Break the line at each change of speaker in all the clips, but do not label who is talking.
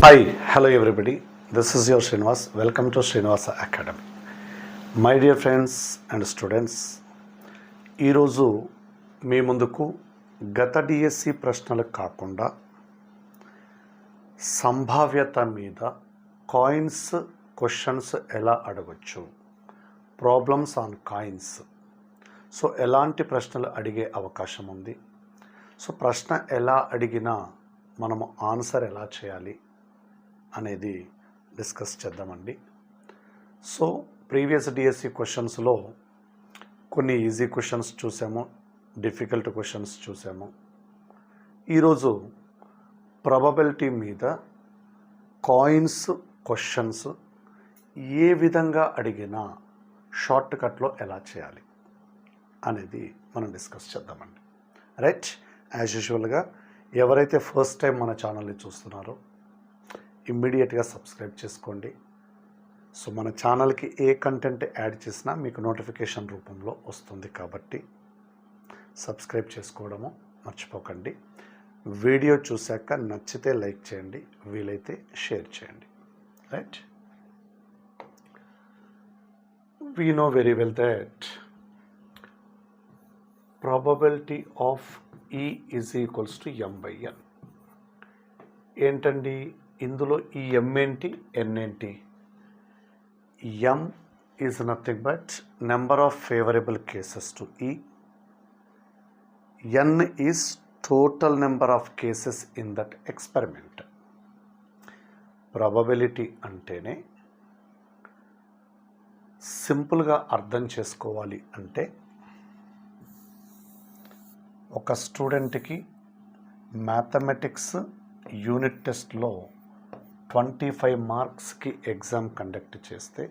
Hi, hello everybody. This is your Srinivas. Welcome to Srinivasa Academy. My dear friends and students, ఈరోజు మీ ముందుకు గత DSC ప్రశ్నలు కాకుండా సంభావ్యత మీద కాయిన్స్ క్వశ్చన్స్ ఎలా అడగచ్చు, ప్రాబ్లమ్స్ ఆన్ కాయిన్స్. సో ఎలాంటి ప్రశ్నలు అడిగే అవకాశం ఉంది, సో ప్రశ్న ఎలా అడిగినా మనము ఆన్సర్ ఎలా చేయాలి అనేది డిస్కస్ చేద్దామండి. సో ప్రీవియస్ డిఎస్సి క్వశ్చన్స్లో కొన్ని ఈజీ క్వశ్చన్స్ చూసాము, డిఫికల్ట్ క్వశ్చన్స్ చూసాము. ఈరోజు ప్రాబబిలిటీ మీద కాయిన్స్ క్వశ్చన్స్ ఏ విధంగా అడిగినా షార్ట్ కట్లో ఎలా చేయాలి అనేది మనం డిస్కస్ చేద్దామండి. రైట్, యాజ్ యూజువల్గా ఎవరైతే ఫస్ట్ టైం మన ఛానల్ని చూస్తున్నారో ఇమ్మీడియట్గా సబ్స్క్రైబ్ చేసుకోండి. సో మన ఛానల్కి ఏ కంటెంట్ యాడ్ చేసినా మీకు నోటిఫికేషన్ రూపంలో వస్తుంది కాబట్టి సబ్స్క్రైబ్ చేసుకోవడము మర్చిపోకండి. వీడియో చూశాక నచ్చితే లైక్ చేయండి, వీలైతే షేర్ చేయండి. Right, we know very well that probability of E is equals to M/N. ఏంటండి ఇందులో ఈ M ఏంటి, N ఏంటి? M is nothing but number of favourable cases to E. N is total number of cases in that experiment. Probability అంటేనే సింపుల్గా అర్థం చేసుకోవాలి అంటే ఒక స్టూడెంట్కి మ్యాథమెటిక్స్ యూనిట్ టెస్ట్లో 25 మార్క్స్కి ఎగ్జామ్ కండక్ట్ చేస్తే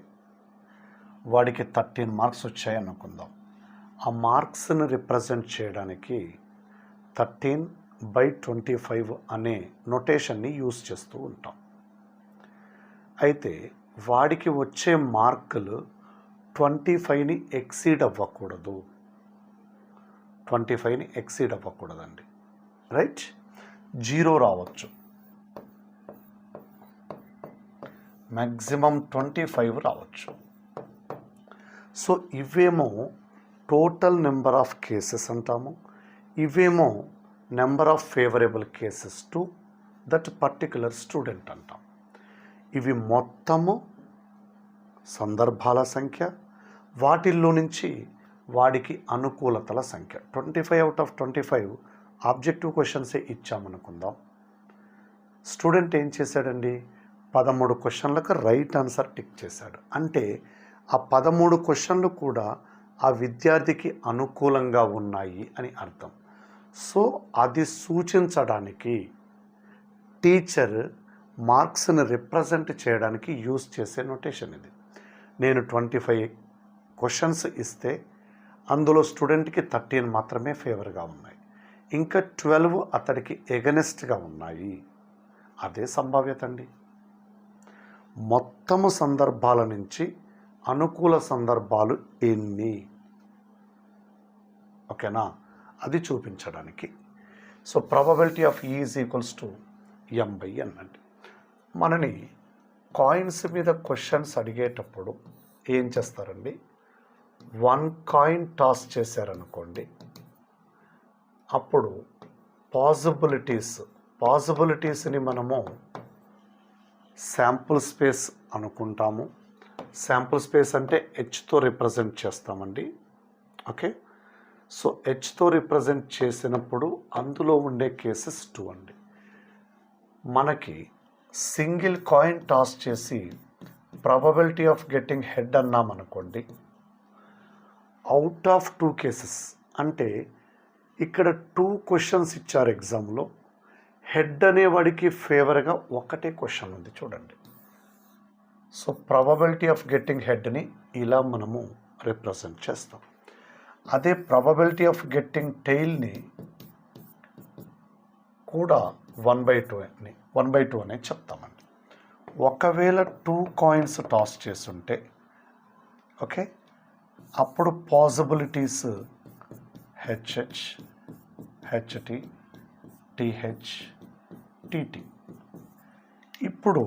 వాడికి 13 మార్క్స్ వచ్చాయనుకుందాం. ఆ మార్క్స్ని రిప్రజెంట్ చేయడానికి 13/25 అనే నొటేషన్ని యూజ్ చేస్తూ ఉంటాం. అయితే వాడికి వచ్చే మార్కులు 25ని ఎక్సీడ్ అవ్వకూడదు, 25ని ఎక్సీడ్ అవ్వకూడదండి. రైట్, 0 రావచ్చు, మ్యాక్సిమం 25 రావచ్చు. సో ఇవేమో టోటల్ నెంబర్ ఆఫ్ కేసెస్ అంటాము, ఇవేమో number of favourable cases to that particular student అంటాం. ఇవి మొత్తము సందర్భాల సంఖ్య, వాటిల్లో నుంచి వాడికి అనుకూలతల సంఖ్య. 25/25 ఆబ్జెక్టివ్ క్వశ్చన్సే ఇచ్చామనుకుందాం. స్టూడెంట్ ఏం చేశాడండి, 13 క్వశ్చన్లకు రైట్ ఆన్సర్ టిక్ చేశాడు. అంటే ఆ 13 క్వశ్చన్లు కూడా ఆ విద్యార్థికి అనుకూలంగా ఉన్నాయి అని అర్థం. సో అది సూచించడానికి టీచర్ మార్క్స్ని రిప్రజెంట్ చేయడానికి యూజ్ చేసే నొటేషన్ ఇది. నేను 25 క్వశ్చన్స్ ఇస్తే అందులో స్టూడెంట్కి 13 మాత్రమే ఫేవర్గా ఉన్నాయి, ఇంకా 12 అతడికి ఎగనెస్ట్గా ఉన్నాయి. అదే సంభావ్యత అండి. మొత్తము సందర్భాల నుంచి అనుకూల సందర్భాలు ఎన్ని, ఓకేనా, అది చూపించడానికి. So probability of E is equals to M/N అండి. మనని కాయిన్స్ మీద క్వశ్చన్స్ అడిగేటప్పుడు ఏం చేస్తారండి, 1 కాయిన్ టాస్ చేశారనుకోండి, అప్పుడు పాసిబిలిటీస్ని మనము శాంపుల్ స్పేస్ అనుకుంటాము. శాంపుల్ స్పేస్ అంటే హెచ్తో రిప్రజెంట్ చేస్తామండి. ఓకే, సో హెచ్తో రిప్రజెంట్ చేసినప్పుడు అందులో ఉండే కేసెస్ 2 అండి. మనకి సింగిల్ కాయిన్ టాస్ చేసి ప్రాబబిలిటీ ఆఫ్ గెట్టింగ్ హెడ్ అన్నామనుకోండి, అవుట్ ఆఫ్ 2 కేసెస్ అంటే ఇక్కడ 2 క్వశ్చన్స్ ఇచ్చారు ఎగ్జామ్లో, హెడ్ అనేవాడికి ఫేవర్గా ఒకటే క్వశ్చన్ ఉంది చూడండి. సో ప్రాబబిలిటీ ఆఫ్ గెట్టింగ్ హెడ్ని ఇలా మనము రిప్రజెంట్ చేస్తాం. అదే ప్రాబబిలిటీ ఆఫ్ గెట్టింగ్ టెయిల్ని కూడా 1/2 అనే చెప్తామండి. ఒకవేళ 2 కాయిన్స్ టాస్ చేస్తుంటే ఓకే, అప్పుడు possibilities HH, HT, TH, TT. ఇప్పుడు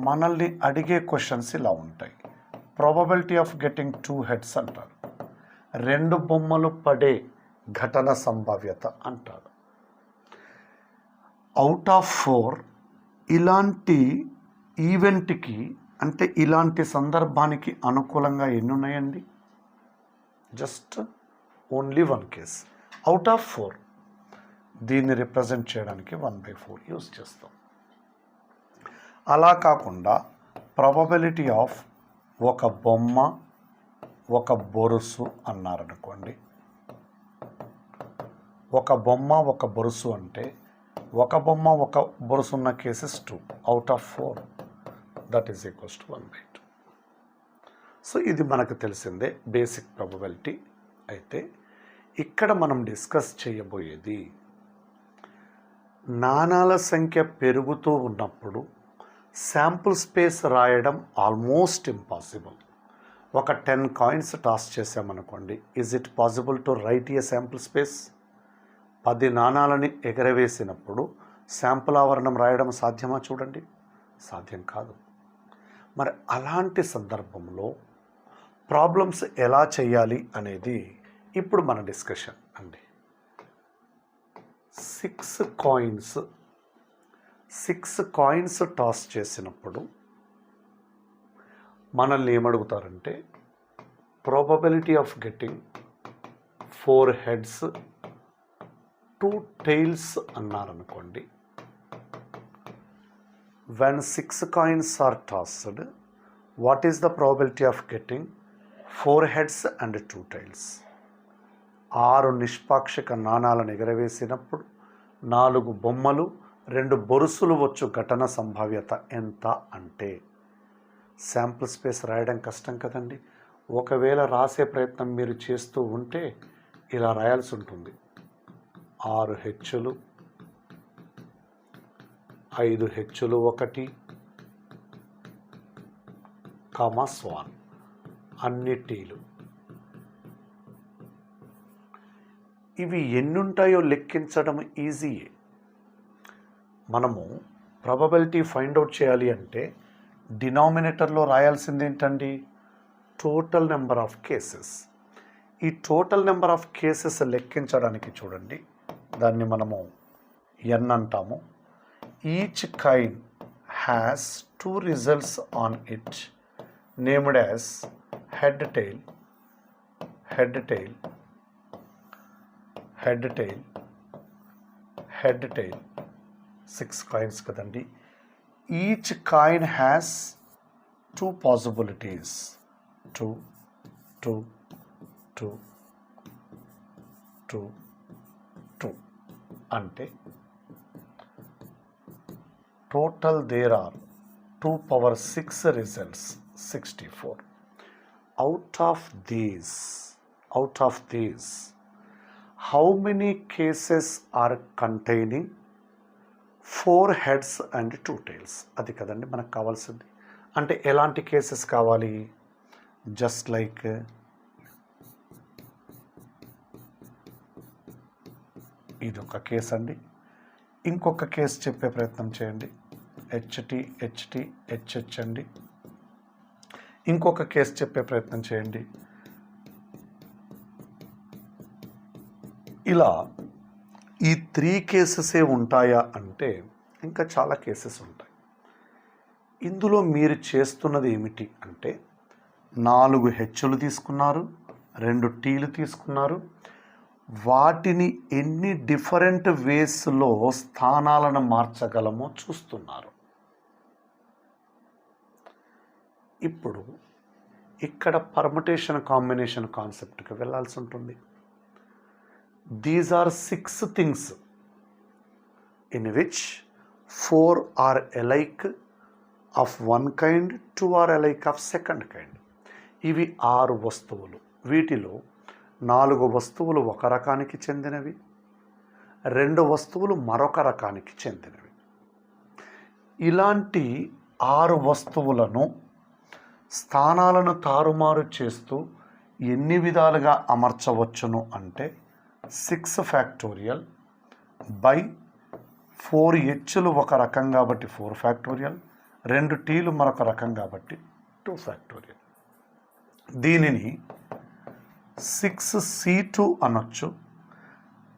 మనల్ని అడిగే క్వశ్చన్స్ ఇలా ఉంటాయి. ప్రాబబిలిటీ ఆఫ్ గెటింగ్ 2 హెడ్స్ అంటారు, 2 బొమ్మలు పడే ఘటన సంభావ్యత అంటారు. అవుట్ ఆఫ్ 4 ఇలాంటి ఈవెంట్కి అంటే ఇలాంటి సందర్భానికి అనుకూలంగా ఎన్ని ఉన్నాయండి? Just only 1 case. Out of 4 దీన్ని రిప్రజెంట్ చేయడానికి 1/4 యూజ్ చేస్తాం. అలా కాకుండా ప్రాబబిలిటీ ఆఫ్ ఒక బొమ్మ ఒక బొరుసు అన్నారనుకోండి. ఒక బొమ్మ ఒక బొరుసు అంటే ఒక బొమ్మ ఒక బొరుసు ఉన్న cases 2 out of 4 that is equals to 1/2. So ఇది మనకు తెలిసిందే బేసిక్ ప్రాబబిలిటీ. అయితే ఇక్కడ మనం డిస్కస్ చేయబోయేది నాణాల సంఖ్య పెరుగుతూ ఉన్నప్పుడు శాంపుల్ స్పేస్ రాయడం ఆల్మోస్ట్ ఇంపాసిబుల్. ఒక 10 కాయిన్స్ టాస్ చేసామనుకోండి, is it possible to right A sample space? 10 నాణాలని ఎగరవేసినప్పుడు శాంపుల్ ఆవరణం రాయడం సాధ్యమా? చూడండి, సాధ్యం కాదు. మరి అలాంటి సందర్భంలో ప్రాబ్లమ్స్ ఎలా చేయాలి అనేది ఇప్పుడు మన డిస్కషన్ అండి. 6 కాయిన్స్ టాస్ చేసినప్పుడు మనల్ని ఏమడుగుతారంటే probability of getting 4 heads 2 tails అన్నారనుకోండి. when 6 coins are tossed, what is the probability of getting 4 heads and 2 tails? 6 నిష్పాక్షిక నాణాలను ఎగరవేసినప్పుడు 4 బొమ్మలు 2 బొరుసులు వచ్చు ఘటన సంభావ్యత ఎంత అంటే శాంపుల్ స్పేస్ రాయడం కష్టం కదండి. ఒకవేళ రాసే ప్రయత్నం మీరు చేస్తూ ఉంటే ఇలా రాయాల్సి ఉంటుంది: 6 హెచ్చులు 5 హెచ్చులు 1 కామా స్వాన్ అన్ని టీలు. ఇవి ఎన్నుంటాయో లెక్కించడం ఈజీయే. మనము ప్రాబబిలిటీ ఫైండ్ అవుట్ చేయాలి అంటే డినామినేటర్లో రాయాల్సింది ఏంటండి? Total number of cases. ఈ టోటల్ నెంబర్ ఆఫ్ కేసెస్ లెక్కించడానికి చూడండి, దాన్ని మనము n అంటాము. Each coin has 2 results on it named as head tail, head tail, head tail, head tail. 6 coins కదండి. ఈచ్ కాయిన్ హ్యాస్ 2 possibilities, 2 2 2 2 2 అంటే total there are 2 power 6 results, 64. Out of these how many cases are containing 4 heads and 2 tails? అది కదండి మనకు కావాల్సింది. అంటే ఎలాంటి cases కావాలి? Just like ఇదొక కేసు అండి. ఇంకొక కేసు చెప్పే ప్రయత్నం చేయండి. హెచ్టి హెచ్టి హెచ్హెచ్ అండి. ఇంకొక కేసు చెప్పే ప్రయత్నం చేయండి. ఇలా ఈ 3 కేసెసే ఉంటాయా అంటే ఇంకా చాలా కేసెస్ ఉంటాయి. ఇందులో మీరు చేస్తున్నది ఏమిటి అంటే 4 హెచ్చులు తీసుకున్నారు, 2 టీలు తీసుకున్నారు, వాటిని ఎన్ని డిఫరెంట్ వేస్లో స్థానాలను మార్చగలమో చూస్తున్నారు. ఇప్పుడు ఇక్కడ పర్ముటేషన్ కాంబినేషన్ కాన్సెప్ట్కి వెళ్ళాల్సి ఉంటుంది. These are 6 things in which 4 are alike of one kind, 2 are alike of second kind. ఇవి 6 వస్తువులు. వీటిలో 4 వస్తువులు ఒక రకానికి చెందినవి, 2 వస్తువులు మరొక రకానికి చెందినవి. ఇలాంటి 6 వస్తువులను స్థానాలను తారుమారు చేస్తూ ఎన్ని విధాలుగా అమర్చవచ్చును అంటే 6 ఫ్యాక్టోరియల్ బై 4 హెచ్చులు ఒక రకం కాబట్టి 4 ఫ్యాక్టోరియల్ 2 టీలు మరొక రకం కాబట్టి 2 ఫ్యాక్టోరియల్. దీనిని 6C2 అనొచ్చు.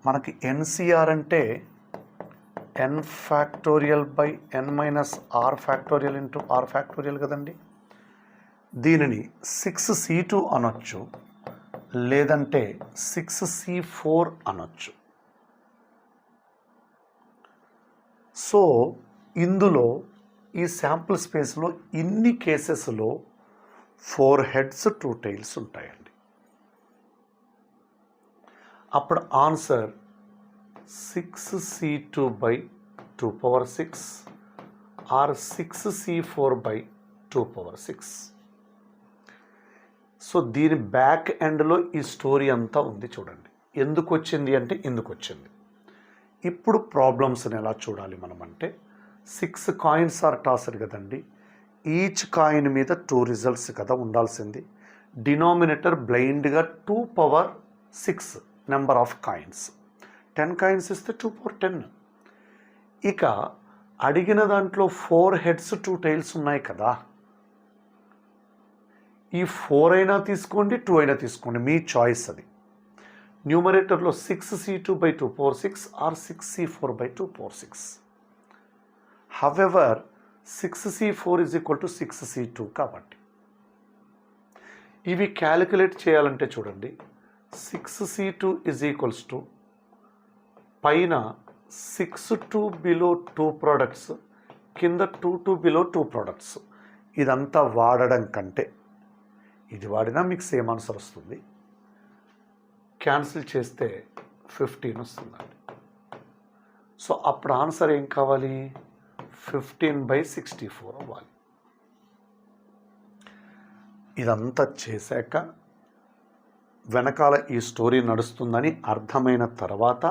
మనకి NCR అంటే n factorial by n minus r factorial into r factorial కదండి. దీనిని 6C2 అనొచ్చు, లేదంటే 6C4 అనొచ్చు. సో ఇందులో ఈ శాంపుల్ స్పేస్లో ఇన్ని కేసెస్లో 4 హెడ్స్ 2 టైల్స్ ఉంటాయండి. అప్పుడు answer 6C2 by 2 power 6 or 6C4 by 2 power 6. So దీని బ్యాక్ ఎండ్లో ఈ స్టోరీ అంతా ఉంది చూడండి. ఎందుకు వచ్చింది అంటే ఇందుకు వచ్చింది. ఇప్పుడు ప్రాబ్లమ్స్ని ఎలా చూడాలి మనం అంటే 6 కాయిన్స్ ఆర్ టాస్డ్ కదండి. ఈచ్ కాయిన్ మీద 2 రిజల్ట్స్ కదా ఉండాల్సింది. డినామినేటర్ బ్లైండ్గా 2 power 6 number of coins. 10 coins ఇస్తే 2 పవర్ 10. ఇక అడిగిన దాంట్లో 4 హెడ్స్ 2 టైల్స్ ఉన్నాయి కదా. ఈ 4 అయినా తీసుకోండి, 2 అయినా తీసుకోండి, మీ చాయిస్ అది. న్యూమరేటర్లో 6C2 by 2 power 6 or 6C4 by 2 power 6. However 6C4 is equal to 6C2 కాబట్టి ఇవి క్యాలిక్యులేట్ చేయాలంటే చూడండి, 6C2 ఈజ్ ఈక్వల్స్ టు పైన 6 బిలో 2 ప్రోడక్ట్స్, కింద 2 బిలో 2 ప్రోడక్ట్స్. ఇదంతా వాడడం కంటే ఇది వాడినా మీకు సేమ్ ఆన్సర్ వస్తుంది. క్యాన్సిల్ చేస్తే 15 వస్తుందండి. సో అప్పుడు ఆన్సర్ ఏం కావాలి, 15/64 అవ్వాలి. ఇదంతా చేశాక వెనకాల ఈ స్టోరీ నడుస్తుందని అర్థమైన తర్వాత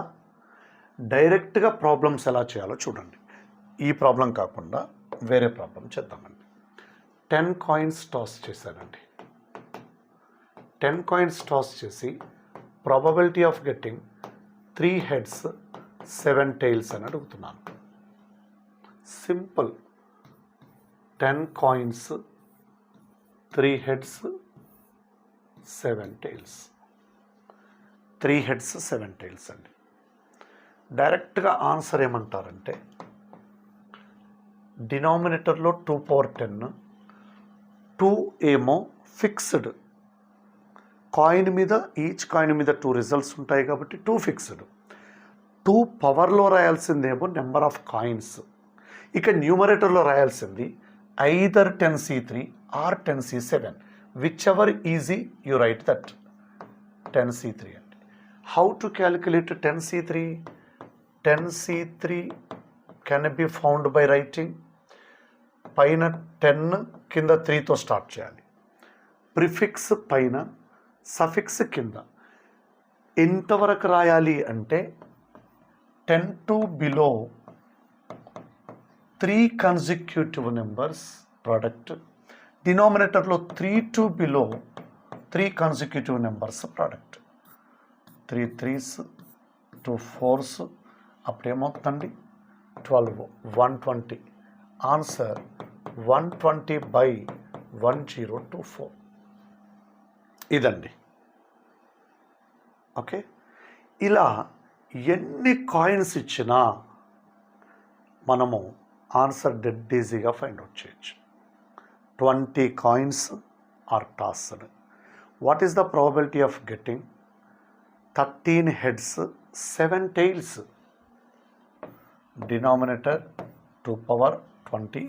డైరెక్ట్గా ప్రాబ్లమ్స్ ఎలా చేయాలో చూడండి. ఈ ప్రాబ్లం కాకుండా వేరే ప్రాబ్లం చేద్దామండి. 10 కాయిన్స్ టాస్ చేశానండి. 10 కాయిన్స్ టాస్ చేసి probability of getting 3 heads 7 tiles అని అడుగుతున్నాను. Simple. 10 coins 3 heads 7 tiles. 3 heads 7 tiles అండి. డైరెక్ట్గా ఆన్సర్ ఏమంటారంటే డినామినేటర్లో 2 పవర్ 10, 2 ఏమో ఫిక్స్డ్. కాయిన్ మీద ఈచ్ కాయిన్ మీద 2 రిజల్ట్స్ ఉంటాయి కాబట్టి 2 ఫిక్స్డ్. 2 పవర్లో రాయాల్సిందేమో నెంబర్ ఆఫ్ కాయిన్స్. ఇక న్యూమరేటర్లో రాయాల్సింది either 10C3 or 10C7, whichever easy you write that 10C3 అండి. How to calculate 10C3? 10C3 can be found by writing పైన 10 కింద 3తో స్టార్ట్ చేయాలి. ప్రిఫిక్స్ పైన, సఫిక్స్ కింద. ఎంతవరకు రాయాలి అంటే 10 to below 3 consecutive numbers product. డినామినేటర్లో 3 to below 3 consecutive numbers product. 3 3s 2 4s అప్పుడేమవుతుందండి 12, 120. ఆన్సర్ 120/1024. ఇదండి. ఓకే, ఇలా ఎన్ని కాయిన్స్ ఇచ్చినా మనము ఆన్సర్ డెడ్ ఈజీగా ఫైండ్ అవుట్ చేయొచ్చు. 20 coins are tossed. What is the probability of getting 13 heads 7 tails? Denominator 2 power 20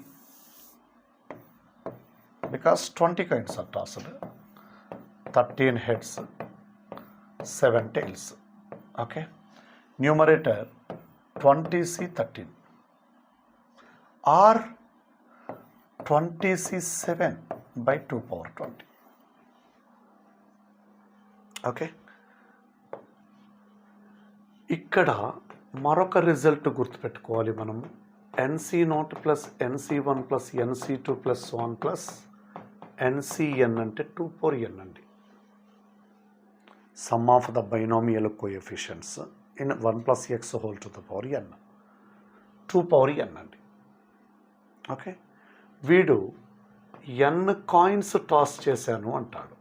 because 20 coins are tossed. 13 heads 7 tails. Okay, numerator 20C13 or 20C7 by 2 power 20. Okay, ఇక్కడ మరొక result గుర్తుపెట్టుకోవాలి మనము. NC0 plus NC1 plus NC2 plus so on plus NCN అంటే 2 power n అండి. Sum of the binomial coefficients in 1 + x whole to the power n 2 power n అండి. Okay, వీడు n coins toss చేశాను అంటాడు.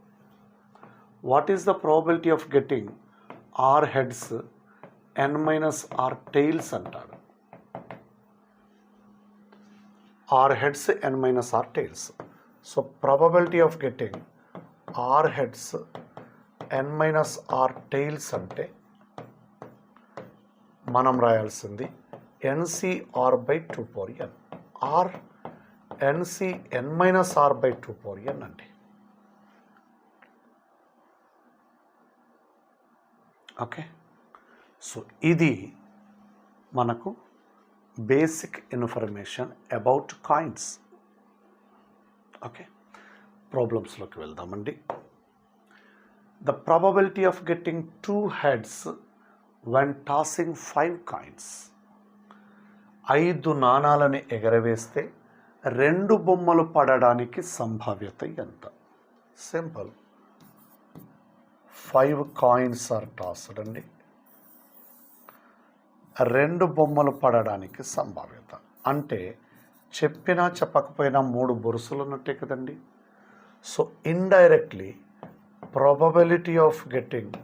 What is the probability of getting r heads n minus r tails అంటాడు. R heads n minus r tails. So probability of getting r heads n minus r tails అంటే మనం రాయాల్సింది NCR by 2 power n r NCN minus r by 2 power n అండి. Okay, so ఇది మనకు basic information about coins. Okay, ప్రాబ్లమ్స్లోకి వెళ్దామండి. The probability of getting 2 heads when tossing 5 coins. 5 నాణాలని ఎగరవేస్తే 2 బొమ్మలు పడడానికి సంభావ్యత ఎంత? సింపుల్. 5 కాయిన్స్ ఆర్ టాస్డ్ అండి. 2 బొమ్మలు పడడానికి సంభావ్యత అంటే చెప్పినా చెప్పకపోయినా 3 బొరుసులు ఉన్నట్టే కదండి. So indirectly probability of getting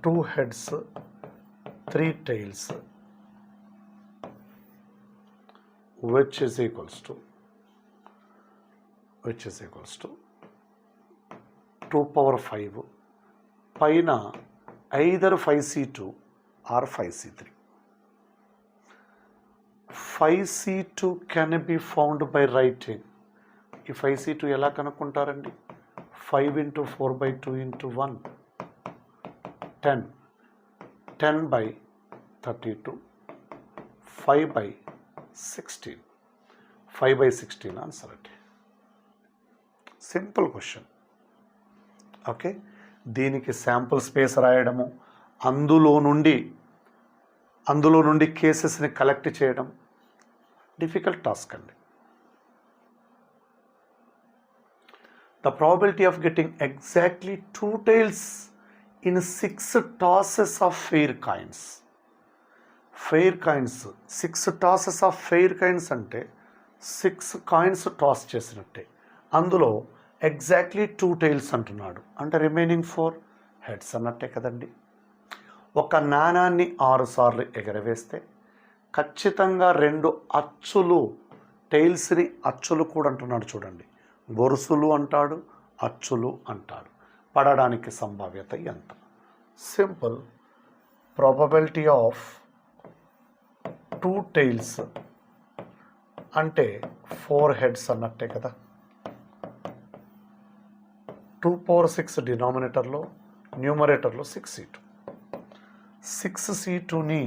2 heads 3 tails which is equals to 2 power 5 పైన either 5c2 or 5c3. 5c2 can be found by writing. ఈ 5c2 ఎలా కనుక్కుంటారండి? 5 into 4 by 2 into 1 10 by 32 5 by 16 5 by 16 answer అండి. Simple question. ఓకే, దీనికి sample space రాయడము, అందులో నుండి కేసెస్ని collect చేయడం difficult task అండి. The probability of getting exactly 2 tails in 6 tosses of fair coins. Fair coins 6 tosses of fair coins అంటే 6 coins toss చేసినట్టే. అందులో ఎగ్జాక్ట్లీ 2 tails అంటున్నాడు అంటే రిమైనింగ్ 4 heads అన్నట్టే కదండి. ఒక నాణాన్ని 6 సార్లు ఎగరవేస్తే ఖచ్చితంగా 2 అచ్చులు, టైల్స్ని అచ్చులు కూడా అంటున్నాడు చూడండి. బొరుసులు అంటాడు, అచ్చులు అంటాడు. పడడానికి సంభావ్యత ఎంత? సింపుల్. ప్రాబబిలిటీ ఆఫ్ 2 tails అంటే 4 heads అన్నట్టే కదా. 2 power 6 డినామినేటర్లో, న్యూమరేటర్లో 6c2. 6c2ని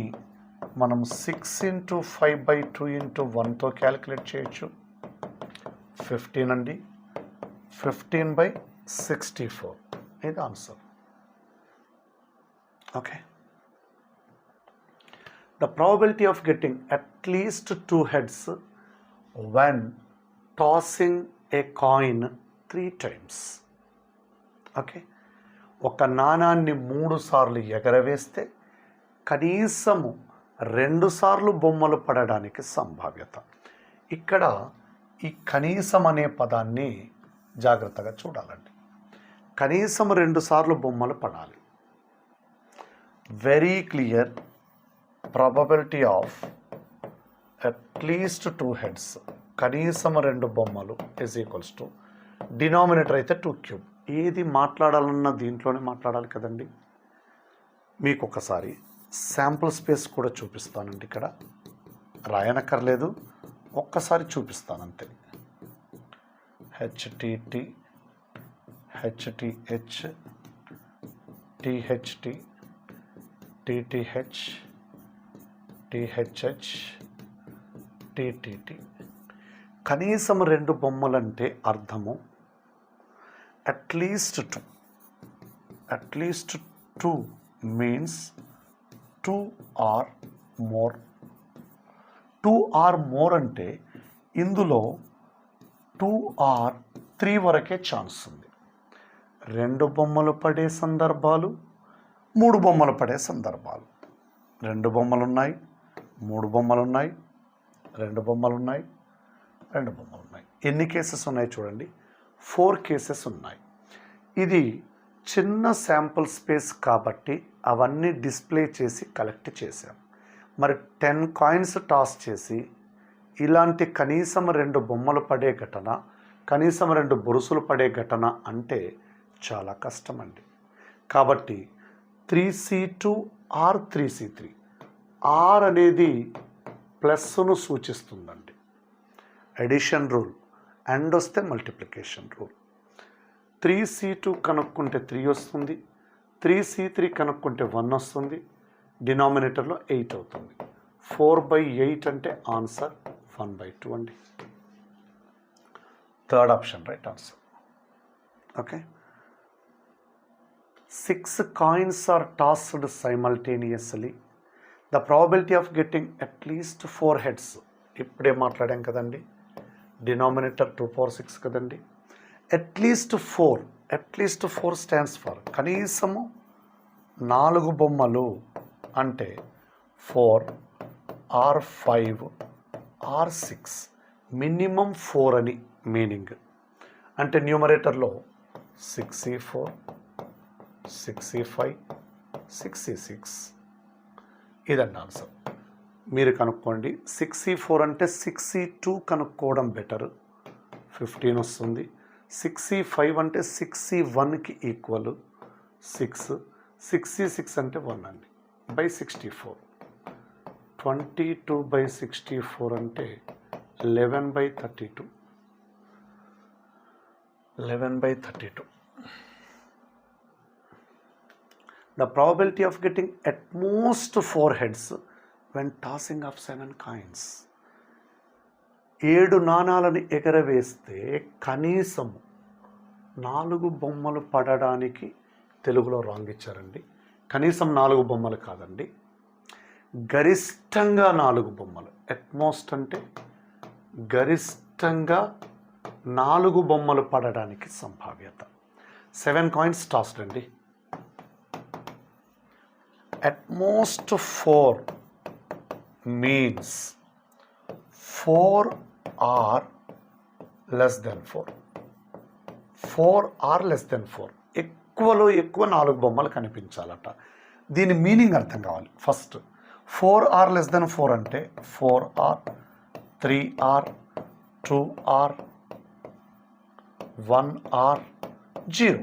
మనం 6 into 5 by 2 into 1తో క్యాలిక్యులేట్ చేయొచ్చు. 15 అండి. 15 by 64 ఇది answer. Okay, the probability of getting at least 2 heads when tossing a coin 3 times. Okay, ఒక నాణాన్ని 3 సార్లు ఎగరవేస్తే కనీసము 2 సార్లు బొమ్మలు పడడానికి సంభావ్యత. ఇక్కడ ఈ కనీసం అనే పదాన్ని జాగ్రత్తగా చూడాలండి. కనీసం 2 సార్లు బొమ్మలు పడాలి. Very clear. Probability of at least 2 heads కనీసం 2 బొమ్మలు ఈజ్ ఈక్వల్స్ టు డినామినేటర్ అయితే 2 cube. ఏది మాట్లాడాలన్నా దీంట్లోనే మాట్లాడాలి కదండి. మీకు ఒకసారి శాంపుల్ స్పేస్ కూడా చూపిస్తానండి. ఇక్కడ రాయనక్కర్లేదు, ఒక్కసారి చూపిస్తాను అంతే. HTT HTH THT TTH THH TTT. కనీసం 2 బొమ్మలంటే అర్థము at least 2 means 2 or more. 2 or more అంటే ఇందులో 2 or 3 వరకే ఛాన్స్ ఉంది. 2 బొమ్మలు పడే సందర్భాలు, 3 బొమ్మలు పడే సందర్భాలు. 2 బొమ్మలు ఉన్నాయి, 3 బొమ్మలు ఉన్నాయి, 2 బొమ్మలు ఉన్నాయి, 2 బొమ్మలు ఉన్నాయి. ఎన్ని కేసెస్ ఉన్నాయి చూడండి, 4 కేసెస్ ఉన్నాయి. ఇది చిన్న శాంపుల్ స్పేస్ కాబట్టి అవన్నీ డిస్ప్లే చేసి కలెక్ట్ చేశాం. మరి 10 కాయిన్స్ టాస్ చేసి ఇలాంటి కనీసం 2 బొమ్మలు పడే ఘటన, కనీసం 2 బొరుసులు పడే ఘటన అంటే చాలా కష్టం అండి. కాబట్టి 3C2 ఆర్ 3C3, ఆర్ అనేది ప్లస్ను సూచిస్తుందండి. ఎడిషన్ రూల్, అండ్ వస్తే మల్టిప్లికేషన్ రూల్. 3C2 కనుక్కుంటే 3 వస్తుంది, 3C3 కనుక్కుంటే 1 వస్తుంది, డినామినేటర్లో 8 అవుతుంది. 4/8 అంటే ఆన్సర్ 1/2 అండి. Third option right answer. Okay. 6 coins are tossed simultaneously. The probability of getting at least 4 heads. ఇప్పుడే మాట్లాడాం కదండి, డినామినేటర్ 2/6 కదండి. అట్లీస్ట్ 4 స్టాండ్స్ ఫర్ కనీసము 4 బొమ్మలు అంటే 4 ఆర్ 5 ఆర్ 6, మినిమం 4 అని మీనింగ్. అంటే న్యూమరేటర్లో 6C4, 6C5, 6C6 ఇదండి ఆన్సర్. మీరు కనుక్కోండి. 6C4 అంటే 6C2 కనుక్కోవడం బెటర్, 15 వస్తుంది. 6C5 అంటే 6C1కి ఈక్వల్ 6, 6C6 అంటే 1 అండి, బై 64. 22/64 అంటే 11/32. 11/32. The probability of getting at most 4 heads when tossing of 7 coins. 7 నాణాలను ఎగరవేస్తే కనీసం 4 బొమ్మలు పడడానికి తెలుగులో రాంగ్ ఇచ్చారండి. కనీసం 4 బొమ్మలు కాదండి, గరిష్టంగా 4 బొమ్మలు. అట్మోస్ట్ అంటే గరిష్టంగా 4 బొమ్మలు పడడానికి సంభావ్యత. 7 కాయిన్స్ టాస్డ్ అండి. At most 4 means 4 are less than 4. 4 are less than 4. ఎక్కువలో ఎక్కువ 4 బొమ్మలు కనిపించాలట. దీని మీనింగ్ అర్థం కావాలి. ఫస్ట్ 4 are less than 4 అంటే 4 are, 3 are, 2 are, 1 are, 0.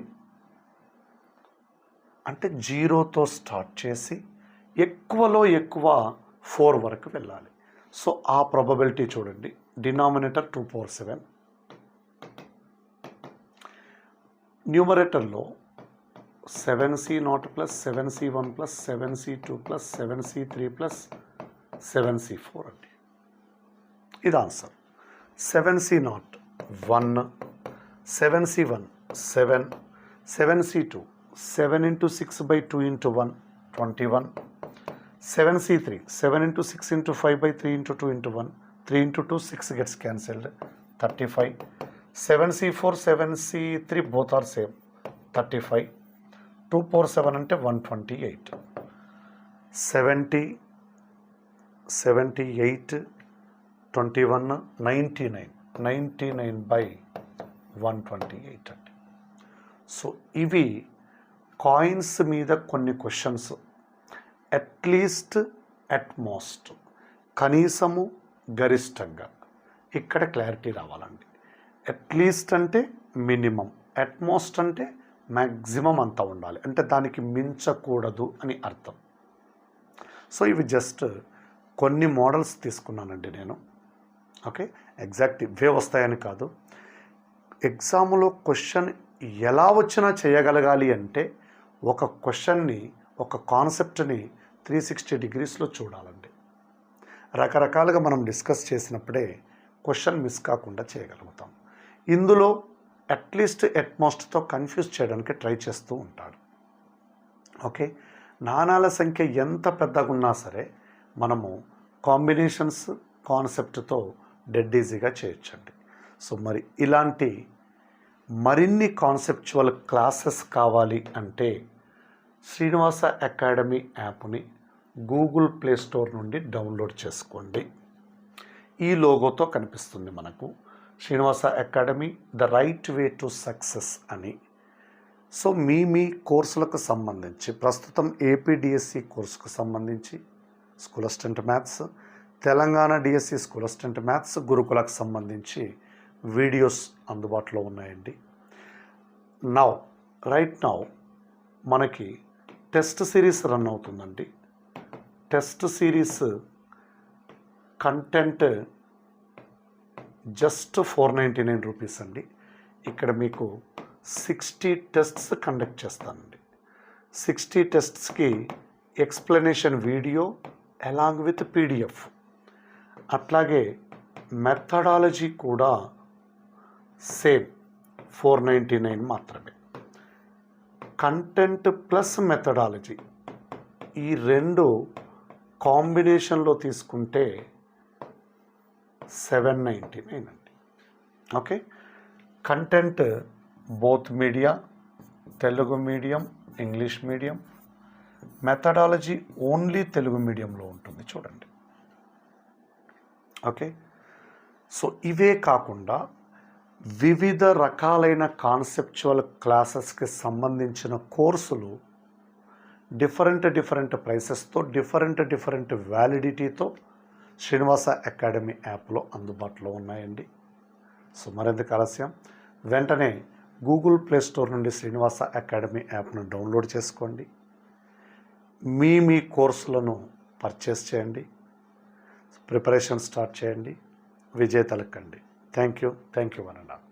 అంటే 0తో స్టార్ట్ చేసి ఎక్కువలో ఎక్కువ 4 వరకు వెళ్ళాలి. సో ఆ ప్రాబబిలిటీ చూడండి. డినామినేటర్ 2/7, న్యూమరేటర్లో 7C0 plus 7C1 plus 7C2 plus 7C3 plus 7C4 అండి. ఇది answer. 7C0 1, 7C1 7, 7C2 7 into 6/2 into 1 21, 7C3 7 into 6 into 5/3 into 2 into 1, 3 into 2 6 gets cancelled 35, 7C4 7C3 both are same 35, 2/7 అంటే 128, 70 78 21 99/128 అండి. So ఇవి coins మీద కొన్ని questions. At least, utmost, కనీసము, గరిష్టంగా. ఇక్కడ క్లారిటీ రావాలండి. అట్లీస్ట్ అంటే మినిమం, అట్మోస్ట్ అంటే మ్యాక్సిమం అంత ఉండాలి, అంటే దానికి మించకూడదు అని అర్థం. సో ఇవి జస్ట్ కొన్ని మోడల్స్ తీసుకున్నానండి నేను. ఓకే, ఎగ్జాక్ట్ ఇవే వస్తాయని కాదు. ఎగ్జామ్లో క్వశ్చన్ ఎలా వచ్చినా చేయగలగాలి అంటే ఒక క్వశ్చన్ని, ఒక కాన్సెప్ట్ని 360 డిగ్రీస్లో చూడాలండి. రకరకాలుగా మనం డిస్కస్ చేసినప్పుడే క్వశ్చన్ మిస్ కాకుండా చేయగలుగుతాం. ఇందులో అట్లీస్ట్, అట్మోస్ట్తో కన్ఫ్యూజ్ చేయడానికి ట్రై చేస్తూ ఉంటాడు. ఓకే, నాణాల సంఖ్య ఎంత పెద్దగా ఉన్నా సరే మనము కాంబినేషన్స్ కాన్సెప్ట్తో డెడ్ ఈజీగా చేయొచ్చండి. సో మరి ఇలాంటి మరిన్ని కాన్సెప్చువల్ క్లాసెస్ కావాలి అంటే శ్రీనివాస అకాడమీ యాప్ని గూగుల్ ప్లే స్టోర్ నుండి డౌన్లోడ్ చేసుకోండి. ఈ లోగోతో కనిపిస్తుంది మనకు Srinivasa Academy the right way to success అని. సో మీ కోర్సులకు సంబంధించి ప్రస్తుతం ఏపీ డిఎస్సి కోర్సుకు సంబంధించి school assistant maths, Telangana DSC school assistant maths, గురుకులకు సంబంధించి వీడియోస్ అందుబాటులో ఉన్నాయండి. రైట్ నౌ మనకి టెస్ట్ సిరీస్ రన్ అవుతుందండి. Test series content just 499 rupees అండి. ఇక్కడ మీకు 60 టెస్ట్స్ కండక్ట్ చేస్తానండి. 60 టెస్ట్స్కి explanation video along with PDF, అట్లాగే మెథడాలజీ కూడా సేమ్ 499 మాత్రమే. కంటెంట్ ప్లస్ మెథడాలజీ ఈ రెండు కాంబినేషన్లో తీసుకుంటే 799 అండి. Okay, content both media, Telugu medium, English medium, methodology only Telugu మీడియంలో ఉంటుంది చూడండి. ఓకే, సో ఇవే కాకుండా వివిధ రకాలైన కాన్సెప్చువల్ క్లాసెస్కి సంబంధించిన కోర్సులు డిఫరెంట్ ప్రైసెస్తో డిఫరెంట్ వ్యాలిడిటీతో శ్రీనివాస అకాడమీ యాప్లో అందుబాటులో ఉన్నాయండి. సో మరింత ఆలస్యం వెంటనే గూగుల్ ప్లే స్టోర్ నుండి శ్రీనివాస అకాడమీ యాప్ను డౌన్లోడ్ చేసుకోండి. మీ కోర్సులను పర్చేస్ చేయండి, ప్రిపరేషన్ స్టార్ట్ చేయండి, విజేతలకండి. Thank you one and all.